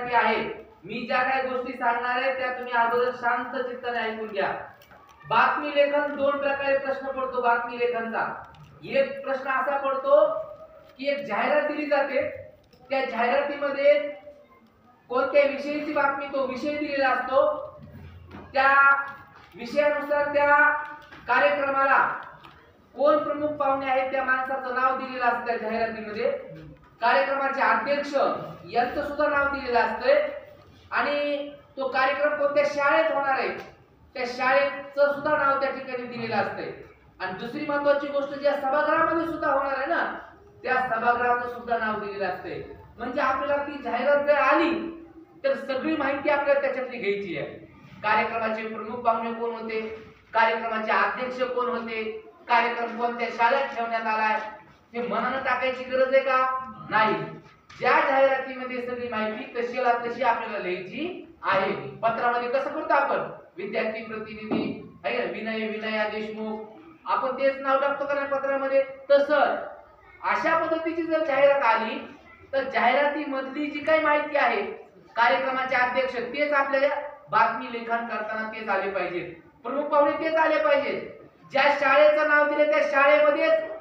ऐकण्यासाठी आहे। मी ज्या काही गोष्टी सांगणार आहे त्या तुम्ही अगोदर शांत चित्ताने ऐकून घ्या। बातमी लेखन दोन प्रकारे प्रश्न पडतो बातमी लेखनचा। एक प्रश्न असा पडतो की एक जाहिरात दिली जाते, त्या जाहिरातीमध्ये कोणत्या विषयाची बातमी तो विषय दिलेला असतो, त्या विषयानुसार त्या कार्यक्रमाला कोण प्रमुख पाहुणे आहेत त्या माणसाचं नाव दिलेलं असतं त्या जाहिरातीमध्ये, कार्यक्रमाचे अध्यक्ष यांचं सुद्धा नाव दिलेलं असतं आणि तो कार्यक्रम कोणत्या शाळेत होणार आहे त्या शाळेचं सुद्धा नाव त्या ठिकाणी दिलेलं असतंय। आणि दुसरी महत्त्वाची गोष्ट ज्या सभागृहामध्ये सुद्धा होणार आहे ना त्या सभागृहाचं सुद्धा नाव दिलेलं असतंय। म्हणजे आपल्याला ती जाहिरात जर आली तर सगळी माहिती आपल्याला त्याच्यातली घ्यायची आहे। कार्यक्रमाचे प्रमुख पाहुणे कोण होते, कार्यक्रमाचे अध्यक्ष कोण होते, कार्यक्रम कोणत्या शाळेत ठेवण्यात आलाय हे मनानं टाकायची गरज आहे का? नाही। ज्या जाहिरातीमध्ये सगळी माहिती कशाला तशी आपल्याला लिहायची आहे। पत्रामध्ये कसं करतो आपण, विद्यार्थी प्रतिनिधी आहे विनय विनया देशमुख आपण तेच नाव टाकतो का नाही पत्रामध्ये, तसं अशा पद्धतीची जर जाहिरात आली तर जाहिरातीमधली जी काही माहिती आहे कार्यक्रमाचे अध्यक्ष तेच आपल्याला बातमी लेखन करताना तेच आले पाहिजेत, प्रमुख पाहुणे तेच आले पाहिजेत। ज्या शाळेचं नाव दिले त्या शाळेमध्येच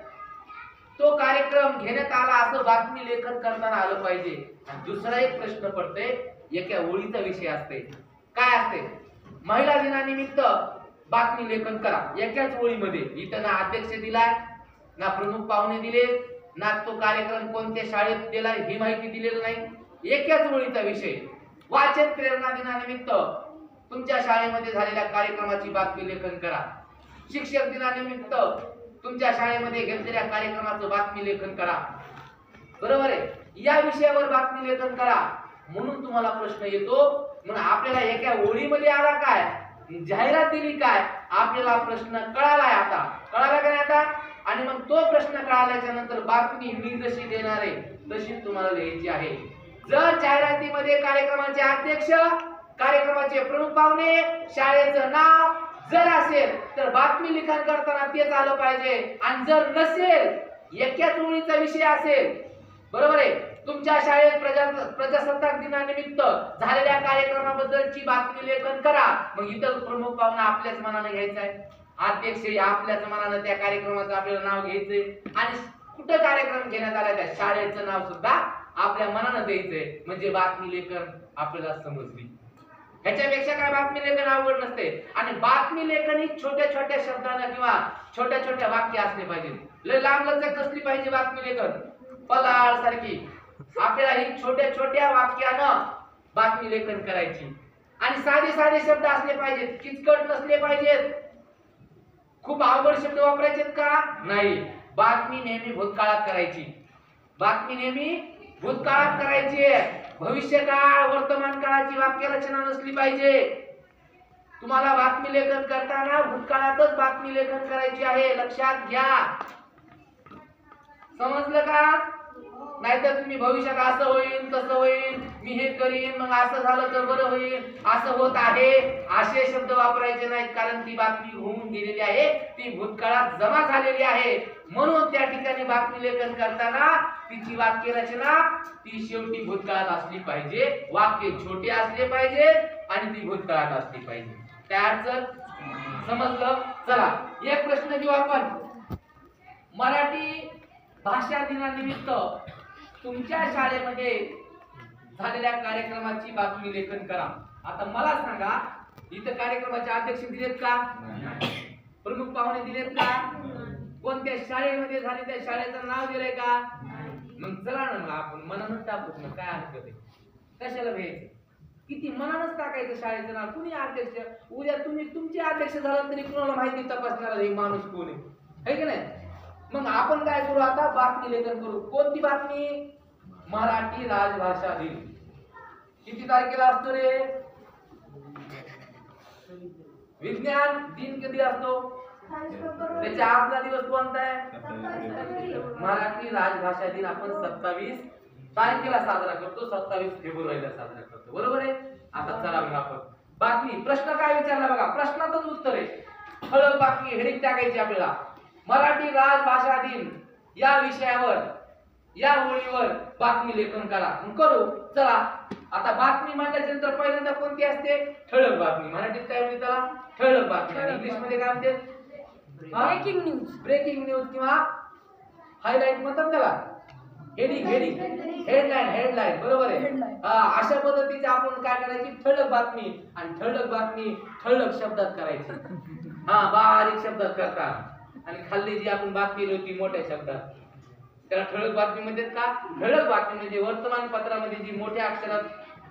तो कार्यक्रम घेण्यात आला असं बातमी लेखन करताना आलं पाहिजे। आणि दुसरा एक प्रश्न पडतोय, एका ओळीचा विषय असते, काय असते, महिला दिनानिमित्त बातमी लेखन करा। एकाच ओळीमध्ये इथं ना अध्यक्ष दिलाय ना प्रमुख पाहुणे दिले ना तो कार्यक्रम कोणत्या शाळेत दिला ही माहिती दिलेली नाही, एकाच ओळीचा विषय। वाचन प्रेरणा दिनानिमित्त तुमच्या शाळेमध्ये झालेल्या कार्यक्रमाची बातमी लेखन करा। शिक्षक दिनानिमित्त तुमच्या शाळेमध्ये घेतलेल्या कार्यक्रमाचं बातमी लेखन करा, बरोबर आहे, या विषयावर बातमी लेखन करा। म्हणून तुम्हाला प्रश्न येतो, म्हणून आपल्याला एका ओळीमध्ये आला काय, जाहिरात दिली काय, आपल्याला प्रश्न कळालाय, आता कळाला का नाही आता? आणि मग तो प्रश्न कळाल्याच्या नंतर बातमी मी जशी देणार आहे तशी तुम्हाला लिहायची आहे। जर जाहिरातीमध्ये कार्यक्रमाचे अध्यक्ष, कार्यक्रमाचे प्रमुख पाहुणे, शाळेचं नाव जर असेल तर बातमी लिखाण करताना तेच आलं पाहिजे। आणि जर नसेल एकाच ओळीचा विषय असेल, बरोबर आहे, तुमच्या शाळेत प्रजासत्ताक दिनानिमित्त झालेल्या कार्यक्रमाबद्दलची बातमी लेखन करा, मग इतर प्रमुख पाहुणा आपल्याच मनाने घ्यायचा आहे, अध्यक्ष आपल्याच मनाने त्या कार्यक्रमाचं आपल्याला नाव घ्यायचंय आणि कुठं कार्यक्रम घेण्यात आला त्या शाळेचं नाव सुद्धा आपल्या मनाने द्यायचंय, म्हणजे बातमी लेखन आपल्याला समजली। ह्याच्यापेक्षा काय बातमी लेखन आवड नसते। आणि बातमी लेखन ही छोट्या छोट्या शब्दांना किंवा छोट्या छोट्या वाक्य असले पाहिजे, लय लांब लचक नसली पाहिजे बातमी लेखन, पलाळ सारखी आपल्याला ही छोट्या छोट्या वाक्यानं बातमी लेखन करायची। आणि साधे साधे शब्द असले पाहिजेत, किचकट नसले पाहिजेत, खूप अवघड शब्द वापरायचेत का नाही। बातमी नेहमी भूतकाळात करायची, बातमी नेहमी भूतकाळात करायची, भविष्यकाळ वर्तमान काळाची वाक्यरचना नसली पाहिजे। तुम्हाला बातमी लेखन करताना भूतकाळातच बातमी लेखन करायची आहे, लक्षात घ्या, समजलं का? नाहीतर तुम्ही भविष्यात असं होईल तसं होईल, मी हे करीन मग असं झालं तर बरं होईल, असं होत आहे, असे शब्द वापरायचे नाहीत, कारण ती बातमी होऊन गेलेली आहे, ती भूतकाळात जमा झालेली आहे। म्हणून त्या ठिकाणी बातमी लेखन करताना तिची वाक्य रचना ती शेवटी भूतकाळात असली पाहिजे, वाक्य छोटे असले पाहिजे आणि ती भूतकाळात असली पाहिजे। त्याचं समजलं? चला एक प्रश्न घेऊ आपण, मराठी भाषा दिनानिमित्त तुमच्या शाळेमध्ये झालेल्या कार्यक्रमाची बातमी लेखन करा। आता मला सांगा, इथं कार्यक्रमाचे अध्यक्ष दिलेत का, प्रमुख पाहुणे दिलेत का, कोणत्या शाळेमध्ये झाले त्या शाळेचं नाव दिलंय का? मग चला ना, मग आपण मनानच टाकू ना, काय हरकत आहे, कशाला भ्यायचं, किती मनानच टाकायचं शाळेचं नाव। कुणी अध्यक्ष, उद्या तुम्ही तुमचे अध्यक्ष झाला तरी कुणाला माहिती तपासणार हे माणूस कोण आहे की नाही? मग आपण काय करू आता, बातमी लेखन करू। कोणती बातमी? मराठी राजभाषा दिन किती तारखेला असतो रे? विज्ञान दिन कधी असतो? त्याच्या आजचा दिवस कोणता आहे? मराठी राजभाषा दिन आपण 27 तारखेला साजरा करतो, 27 फेब्रुवारीला साजरा करतो, बरोबर आहे। आता चला बघा आपण बातमी, प्रश्न काय विचारला बघा, प्रश्नातच उत्तर आहे, ठळक बातमी हेडिंग टाकायची आपल्याला, मराठी राजभाषा दिन या विषयावर या ओळीवर बातमी लेखन करा। करू, चला आता बातमी म्हटल्यानंतर पहिल्यांदा कोणती असते? ठळक बातमी. मराठीत काय म्हणतात त्याला? ठळक बातमी. आणि इंग्लिश मध्ये काय म्हणतात? Breaking news. ब्रेकिंग न्यूज किंवा हायलाइट म्हणतात त्याला. हेडिंग हेडलाईन बरोबर आहे. अशा पद्धतीचे आपण काय करायची? ठळक बातमी. आणि ठळक बातमी ठळक शब्दात करायची. बारीक शब्दात करतात. आणि खाल्ली जी आपण बातमी लिहिली होती मोठ्या शब्दात त्याला ठळक बातमी म्हणतात का? ठळक बातमी म्हणजे वर्तमानपत्रामध्ये जी मोठ्या अक्षरात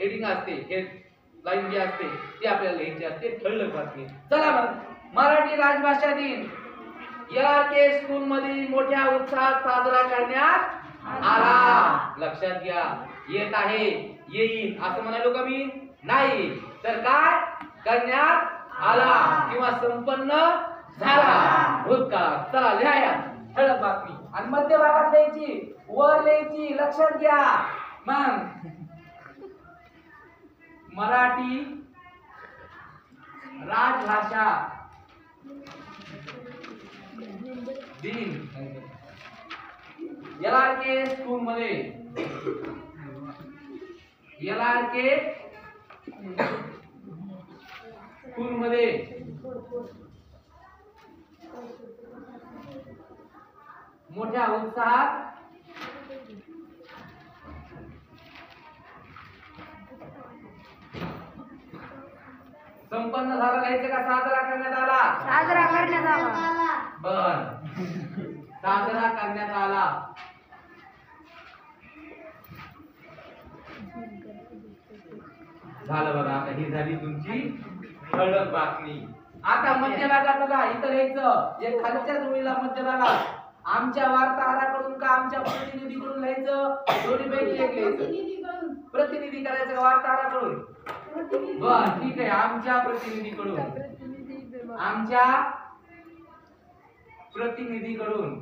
हेडिंग असते, हेडलाईन जी असते ती आपल्याला लिहायची असते, ठळक बातमी. चला मग, मराठी राजभाषा दिन LRK स्कूल मध्ये मोठ्या उत्साहात साजरा करण्यात आला. लक्षात घ्या, येत आहे, येईल असं म्हणालो का मी? नाही, तर काय करण्यात आला किंवा संपन्न झाला भूतकाळात. चला लिहा ठळक बातमी. आणि मध्य भागात लिहायची, वर लिहायची. लक्षात घ्या. मग मराठी राजभाषा दिन LRK स्कूल मध्ये, LRK स्कूल मध्ये मोठ्या उत्साहात संपन्न झाला लिहायचं का साजरा करण्यात आला? साजरा करण्यात आला. बर, साजरा करण्यात आला. झालं बघा. आता ही झाली तुमची ठळक बातमी. आता मध्य भागात बघा, इथं लिहायचं जे खालच्या जोडीला मध्य भागात आमच्या वार्ताहराकडून का आमच्या प्रतिनिधीकडून लिहायचं? दोन्हीपैकी एक लिहायचं. प्रतिनिधी करायचं का वार्ताहराकडून? बर, ठीक आहे. आमच्या प्रतिनिधीकडून, आमच्या प्रतिनिधीकडून.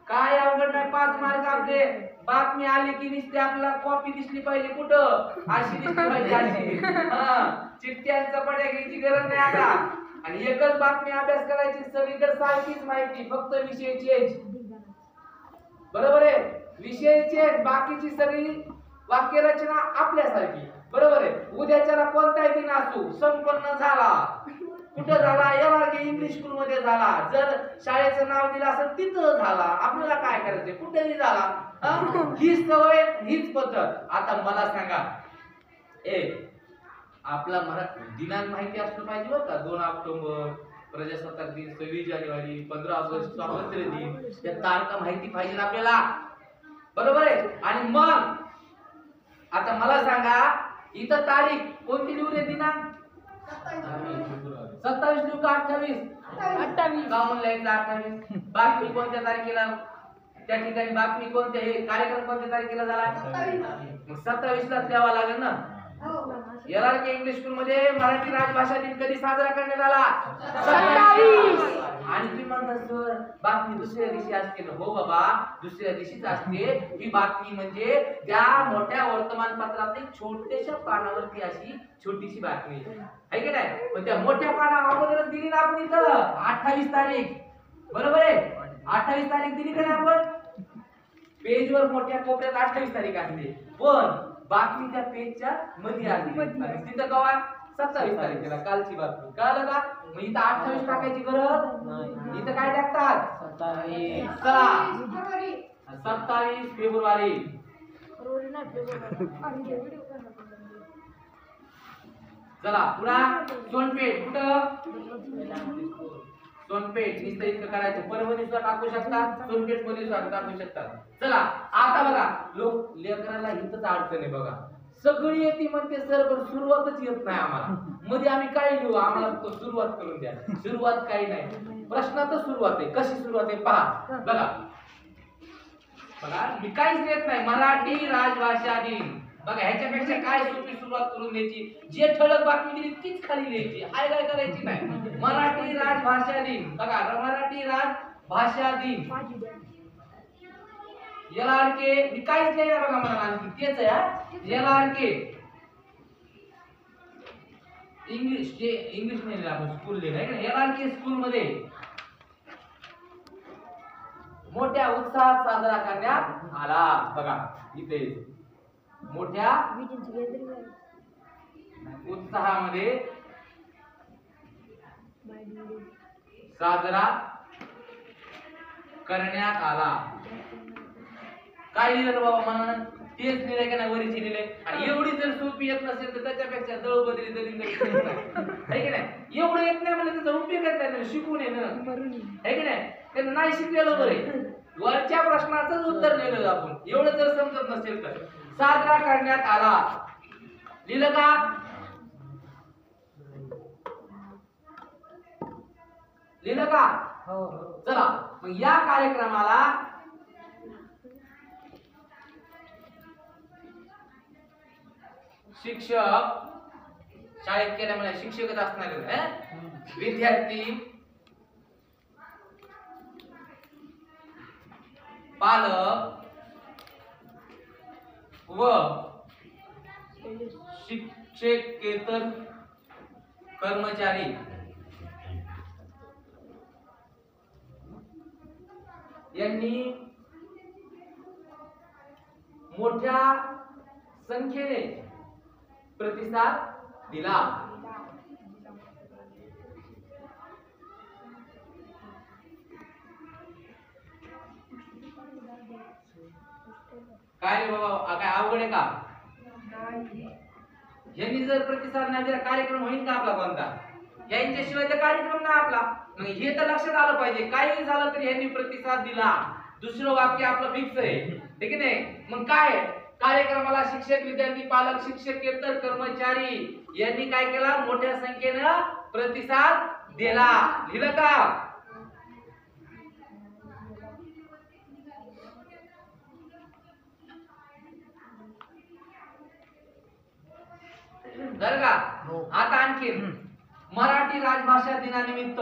काय अवघड नाही, 5 मार्क आपले. बातमी आली की नुसते आपल्याला कॉपी दिसली पाहिजे. कुठं? अशी दिसली पाहिजे, अशी. चिठ्ठ्यांचा पड्या घ्यायची गरज नाही आता. आणि एकच बातमी अभ्यास करायची, सगळीकडे सारखीच माहिती, फक्त विषय चेंज. बरोबर आहे? विषय चेंज, बाकीची सगळी वाक्यरचना आपल्यासारखी. बरोबर आहे? उद्याच्याला कोणताही दिन असू, संपन्न झाला. कुठं झाला? LRK इंग्लिश स्कूल मध्ये झाला. जर शाळेचं नाव दिलं असेल तिथं झाला. आपल्याला काय करायचंय? कुठेही झाला. हीच सवय, हीच पद्धत. आता मला सांगा, आपला दिनांक माहिती असलं पाहिजे बरं का? 2 ऑक्टोबर प्रजासत्ताक दिन, 26 जानेवारी, 15 ऑगस्ट स्वातंत्र्य दिन, या तारखा माहिती पाहिजे आपल्याला. बरोबर आहे? आणि मग आता मला सांगा, इथं तारीख कोणती लिहू रे? दिनांक 27 लिहू का 28? 28. का म्हणून लिहायचं 28? बातमी कोणत्या तारखेला, त्या ठिकाणी बातमी कोणत्या, हे कार्यक्रम कोणत्या तारखेला झाला? 27 लाच लिहावा लागेल ना. LRK इंग्लिश स्कूल मध्ये मराठी राजभाषा दिन कधी साजरा करण्यात आला? 27. आणि तुम्ही म्हणता सर बातमी दुसऱ्या दिवशी असते ना? हो बाबा, दुसऱ्या दिवशीच असते. ही बातमी म्हणजे त्या मोठ्या वर्तमानपत्रातली छोट्याशा पानावरती अशी छोटीशी बातमी आहे की नाही? पण त्या मोठ्या पाना अगोदरच दिली ना आपण इथं 28 तारीख. बरोबर आहे? 28 तारीख दिली का आपण? पेजवर मोठ्या कोपऱ्यात 28 तारीख असते, पण बातमी त्या पेजच्या मध्ये आली. तिथं कवा? 27 तारखेला, कालची बातमी. कळलं का? मग इथं 28 टाकायची गरज नाही. इथं काय टाकतात? 27. चला, 27 फेब्रुवारी. चला पुन्हा सोनपेठ. कुठं? सोनपेठ. नुसतं इतकं करायचं. परभणी सुद्धा टाकू शकतात, सोनपेठ मध्ये सुद्धा टाकू शकतात. चला आता बघा, लोक लेकराला इथंच अडचण आहे बघा. सगळी येते म्हणते सर, पण सुरुवातच येत नाही आम्हाला. मध्ये आम्ही काय लिहू? आम्हाला फक्त सुरुवात करून द्या. सुरुवात काही नाही, प्रश्नातच सुरुवात आहे. कशी सुरुवात आहे पहा. बघा बघा, मी काहीच येत नाही. मराठी राजभाषा दिन. बघा, ह्याच्यापेक्षा काय सोपी सुरुवात करून द्यायची? जे ठळक बातमी दिली तीच खाली लिहायची, हाय काय करायची नाही. मराठी राजभाषा दिन. बघा, मराठी राजभाषा दिन LRK. मी काहीच लिहिलं बघा, मला आणखी तेच आहे. LRK इंग्लिश, जे इंग्लिश नाही लिहिलं आपण, स्कूल लिहिलं आहे. LRK स्कूल मध्ये मोठ्या उत्साहात साजरा करण्यात आला. बघा इथे मोठ्या उत्साहामध्ये साजरा करण्यात आला. काय लिहिलं बाबा मनानं तेच लिहिलंय का नाही वरीची लिहिलंय. आणि एवढी जर सोपी येत नसेल तर त्याच्यापेक्षा दळबदरी दलिंद आहे की नाही. एवढं येत नाही म्हणजे त्याचा उपयोग आहे शिकून ये ना आहे की नाही. त्यांना नाही शिकलेलं बरं वरच्या प्रश्नाचंच उत्तर लिहिलं आपण एवढं जर समजत नसेल तर. साजरा करण्यात आला लिहिलं का. लिहिलं का. चला मग या कार्यक्रमाला शिक्षक शाळेत केल्यामुळे शिक्षकच असणार विद्यार्थी पालक व शिक्षकेतर कर्मचारी यांनी मोठ्या संख्येने प्रतिसाद दिला. काय रे बाबा काय अवघड आहे का. यांनी जर प्रतिसाद नाही दिला कार्यक्रम होईल का आपला कोणता. यांच्याशिवाय तर कार्यक्रम नाही आपला. मग हे तर लक्षात आलं पाहिजे. काही झालं तरी यांनी प्रतिसाद दिला. दुसरं वाक्य आपलं फिक्स आहे ठीक आहे नाही. मग काय कार्यक्रमाला शिक्षक विद्यार्थी पालक शिक्षकेतर कर्मचारी यांनी काय केला मोठ्या संख्येनं प्रतिसाद दिला. लिहिलं का. झालं का. आता आणखी मराठी राजभाषा दिनानिमित्त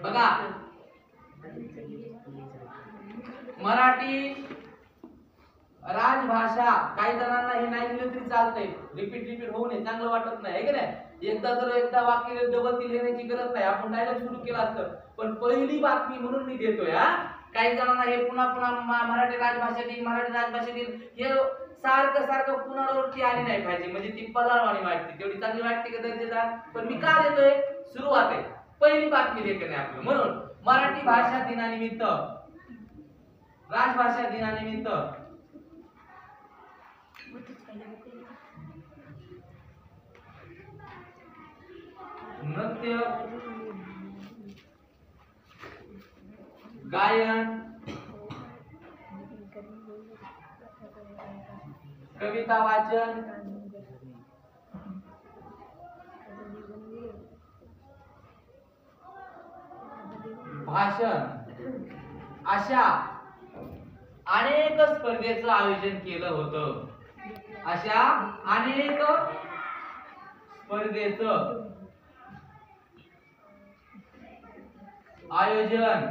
बघा मराठी राजभाषा काही जणांना हे नाही दिलं तरी चालतंय. रिपीट होऊ नये चांगलं वाटत नाही की नाही. एकदा वाक्य डबल लिहिण्याची गरज नाही. आपण डायलॉग सुरू केला असतं पण पहिली बातमी म्हणून मी देतोय. काही जणांना हे पुन्हा मराठी राजभाषा दिन हे सारखं पुनरावृत्ती आली नाही पाहिजे. म्हणजे ती पदार्वाणी वाटते तेवढी चांगली वाटते का दर्जेदार. पण मी का देतोय सुरुवात आहे पहिली बातमी देते नाही आपलं. म्हणून मराठी भाषा दिनानिमित्त राजभाषा दिनानिमित्त नृत्य गायन कविता वाचन भाषण अशा अनेक स्पर्धेचं आयोजन केलं होतं. अशा अनेक स्पर्धेचं आयोजन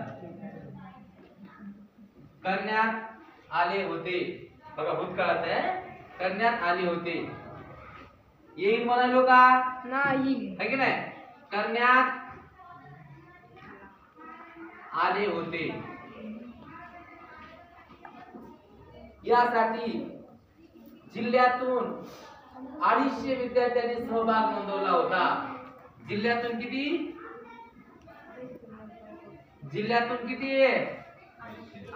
करण्यात आले होते. बघा भूतकाळात आहे करण्यात आले होते. येईल म्हणालो का नाही है की नाही. करण्यात आले होते. यासाठी जिल्ह्यातून 250 विद्यार्थ्यांनी सहभाग नोंदवला होता. जिल्ह्यातून किती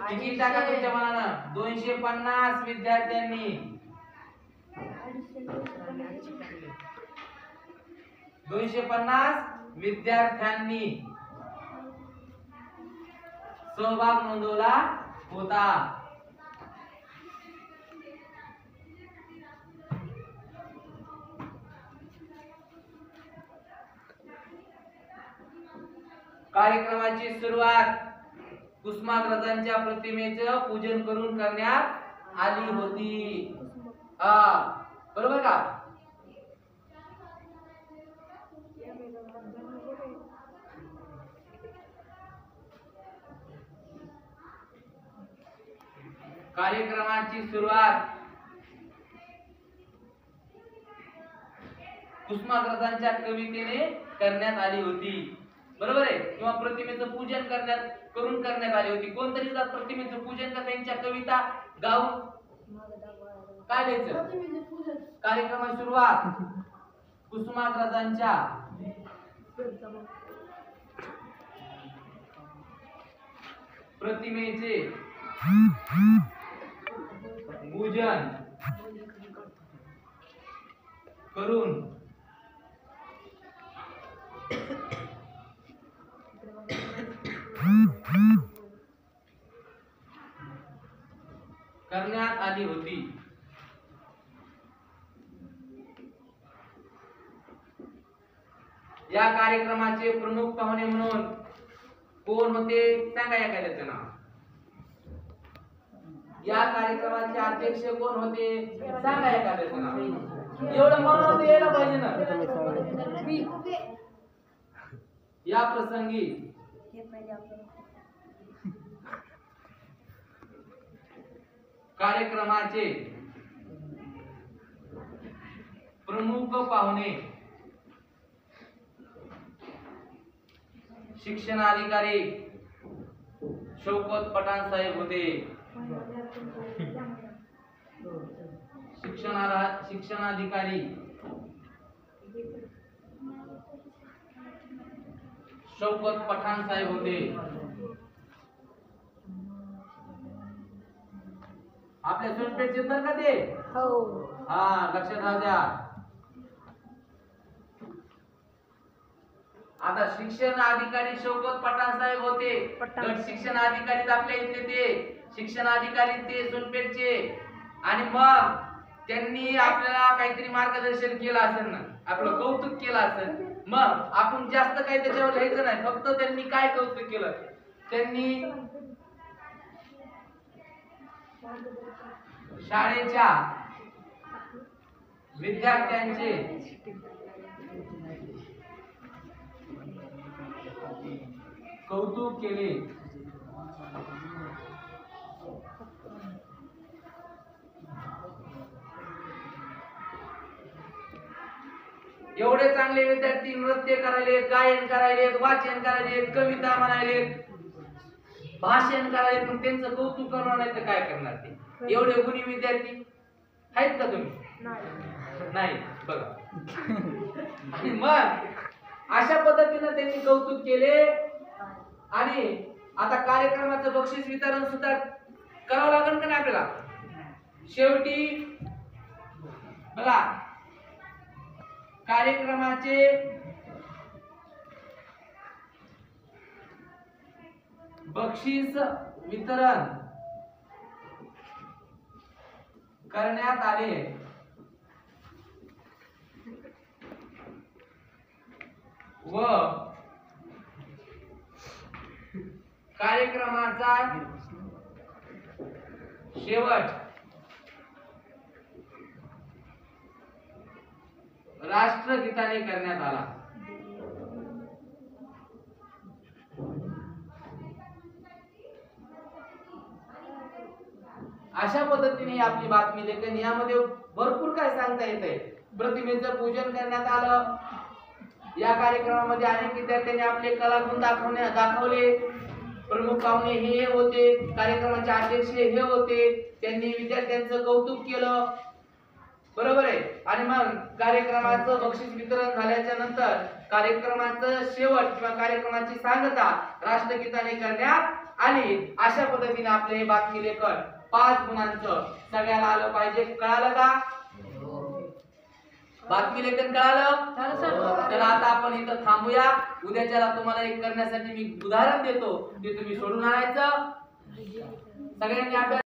किती टाका तुमच्या मनानं 250 विद्यार्थ्यांनी 250 विद्यार्थ्यांनी सहभाग नोंदवला होता. कार्यक्रमाची सुरुवात कुसुमाग्रजांच्या प्रतिमेचं पूजन करून करण्यात आली होती. बरोबर का. कार्यक्रमाची सुरुवात कुसुमाग्रजांच्या कवितेने करण्यात आली होती. बरोबर आहे. किंवा प्रतिमेचं पूजन करण्यात करून करण्यात आली होती. कोणतरी जात प्रतिमेचं पूजन का त्यांच्या कविता गाऊन काय द्यायचं? कार्यक्रमाची सुरुवात कुसुमाग्रजांच्या प्रतिमेचे पूजन करून करण्यात आली होती. या कार्यक्रमाचे प्रमुख पाहुणे म्हणून कोण होते सांगा एखाद्याचं नाव. या कार्यक्रमाचे अध्यक्ष कोण होते सांगा एखाद्याचं नाव. एवढं म्हणून यायला पाहिजे ना. या प्रसंगी कार्यक्रमाचे प्रमुख पाहुणे शिक्षणाधिकारी शौकत पठाण साहेब होते. शिक्षणाधिकारी शौकत पठाण साहेब होते. आपल्या सोनपेठचे तर का ते हा लक्षात राहू द्या. आता शिक्षण अधिकारी शौकत पठाण साहेब होते. गट शिक्षण अधिकारी आपल्या इथले ते शिक्षण अधिकारी ते सोनपेठचे. आणि मग त्यांनी आपल्याला काहीतरी मार्गदर्शन केलं असेल ना, आपलं कौतुक केलं असेल. मग आपण जास्त काही त्याच्यावर लिहायचं नाही, फक्त त्यांनी काय कौतुक केलं. त्यांनी शाळेच्या विद्यार्थ्यांचे कौतुक केले. एवढे चांगले विद्यार्थी नृत्य करायले, गायन करायले, वाचन करायले, कविता म्हणायले, भाषण करायले, पण त्यांचं कौतुक करणार नाही तर काय करणार ते. एवढे गुणी विद्यार्थी आहेत का तुम्ही? नाही. बघा आणि मग अशा पद्धतीने त्यांनी कौतुक केले. आणि आता कार्यक्रमाचं बक्षीस वितरण सुद्धा करावं लागेल का नाही आपल्याला. शेवटी बघा कार्यक्रमाचे बक्षीस वितरण करण्यात आले. व कार्यक्रमाचा शेवट राष्ट्रगीताने करण्यात आला. अशा पद्धतीने आपली बातमी लेखन यामध्ये भरपूर काय सांगता येते. प्रतिमेचं पूजन करण्यात आलं. या कार्यक्रमामध्ये अनेक विद्यार्थ्यांनी आपले कलागुण दाखवले. प्रमुख पाहुणे हे होते, कार्यक्रमाचे अध्यक्ष हे होते. त्यांनी विद्यार्थ्यांचं कौतुक केलं. बरोबर आहे. आणि मग कार्यक्रमाचं बक्षीस वितरण झाल्याच्या नंतर कार्यक्रमाचं शेवट किंवा कार्यक्रमाची सांगता राष्ट्रगीताने करण्यात आली. अशा पद्धतीने आपले हे बातमी लेखन 5 गुणांचं सगळ्याला आलं पाहिजे. कळालं का? बातमी लेखन कळालं? तर आता आपण इथं थांबूया. उद्याच्याला तुम्हाला एक करण्यासाठी मी उदाहरण देतो, ते तुम्ही सोडून आणायचं. सगळ्यांनी अभ्यास